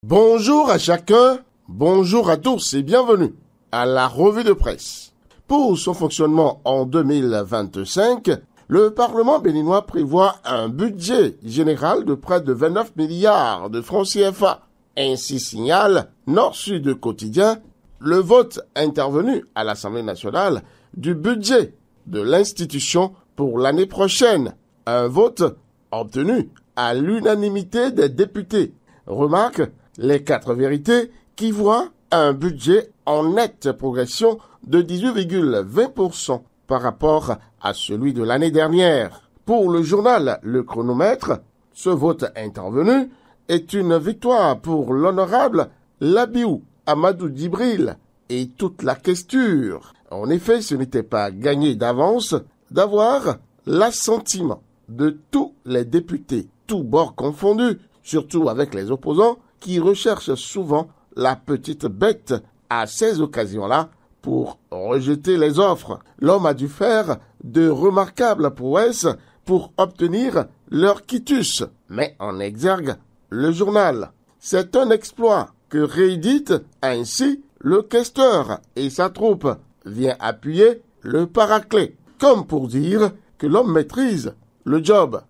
Bonjour à chacun, bonjour à tous et bienvenue à la revue de presse. Pour son fonctionnement en 2025, le Parlement béninois prévoit un budget général de près de 29 milliards de francs CFA. Ainsi signale Nord-Sud Quotidien le vote intervenu à l'Assemblée nationale du budget de l'institution pour l'année prochaine. Un vote obtenu à l'unanimité des députés. Remarque les 4 vérités qui voient un budget en nette progression de 18,20% par rapport à celui de l'année dernière. Pour le journal Le Chronomètre, ce vote intervenu est une victoire pour l'honorable Labiou Amadou Djibril et toute la questure. En effet, ce n'était pas gagné d'avance d'avoir l'assentiment de tous les députés, tous bords confondus, surtout avec les opposants, qui recherchent souvent la petite bête à ces occasions-là pour rejeter les offres. L'homme a dû faire de remarquables prouesses pour obtenir leur quitus, mais en exergue le journal. C'est un exploit que réédite ainsi le questeur et sa troupe vient appuyer le paraclet, comme pour dire que l'homme maîtrise le job.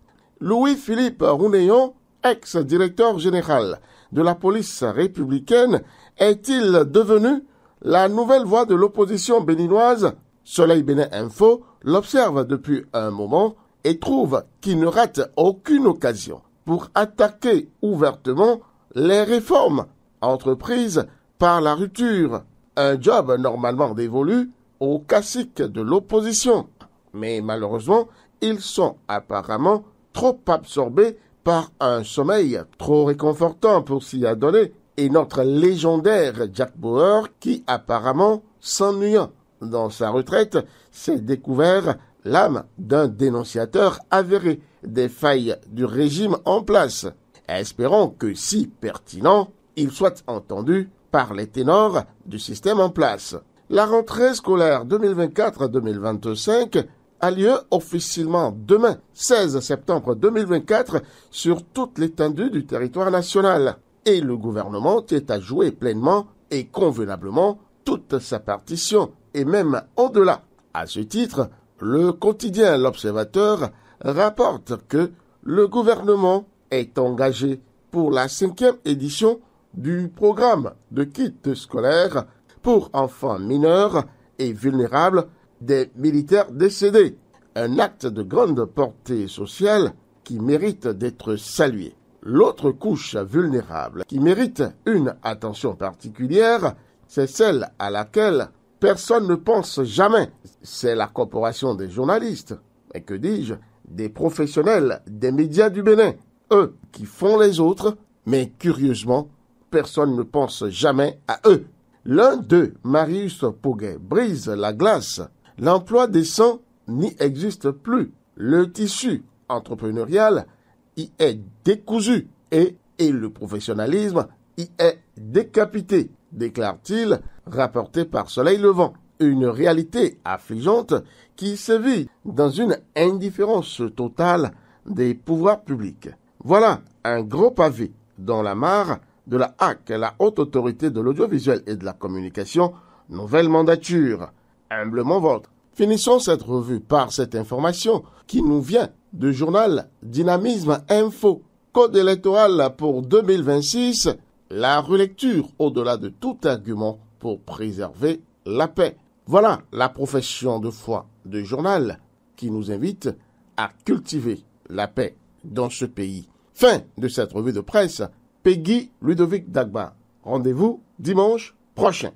Louis-Philippe Rounéon, ex-directeur général de la police républicaine, est-il devenu la nouvelle voix de l'opposition béninoise? Soleil Bénin Info l'observe depuis un moment et trouve qu'il ne rate aucune occasion pour attaquer ouvertement les réformes entreprises par la rupture, un job normalement dévolu aux caciques de l'opposition. Mais malheureusement, ils sont apparemment trop absorbés par un sommeil trop réconfortant pour s'y adonner, et notre légendaire Jack Bauer, qui apparemment, s'ennuyant dans sa retraite, s'est découvert l'âme d'un dénonciateur avéré des failles du régime en place. Espérons que, si pertinent, il soit entendu par les ténors du système en place. La rentrée scolaire 2024-2025 a lieu officiellement demain, 16 septembre 2024, sur toute l'étendue du territoire national. Et le gouvernement est à jouer pleinement et convenablement toute sa partition, et même au-delà. À ce titre, le quotidien L'Observateur rapporte que le gouvernement est engagé pour la 5e édition du programme de kit scolaire pour enfants mineurs et vulnérables des militaires décédés, un acte de grande portée sociale qui mérite d'être salué. L'autre couche vulnérable qui mérite une attention particulière, c'est celle à laquelle personne ne pense jamais. C'est la corporation des journalistes, et que dis-je, des professionnels des médias du Bénin, eux qui font les autres, mais curieusement, personne ne pense jamais à eux. L'un d'eux, Marius Poguet, brise la glace. L'emploi décent n'y existe plus. Le tissu entrepreneurial y est décousu et le professionnalisme y est décapité, déclare-t-il, rapporté par Soleil Levant. Une réalité affligeante qui sévit dans une indifférence totale des pouvoirs publics. Voilà un gros pavé dans la mare de la HAC, la Haute Autorité de l'Audiovisuel et de la Communication, nouvelle mandature. Humblement vôtre. Finissons cette revue par cette information qui nous vient du journal Dynamisme Info. Code électoral pour 2026, la relecture au-delà de tout argument pour préserver la paix. Voilà la profession de foi du journal qui nous invite à cultiver la paix dans ce pays. Fin de cette revue de presse. Peggy Ludovic Dagba. Rendez-vous dimanche prochain.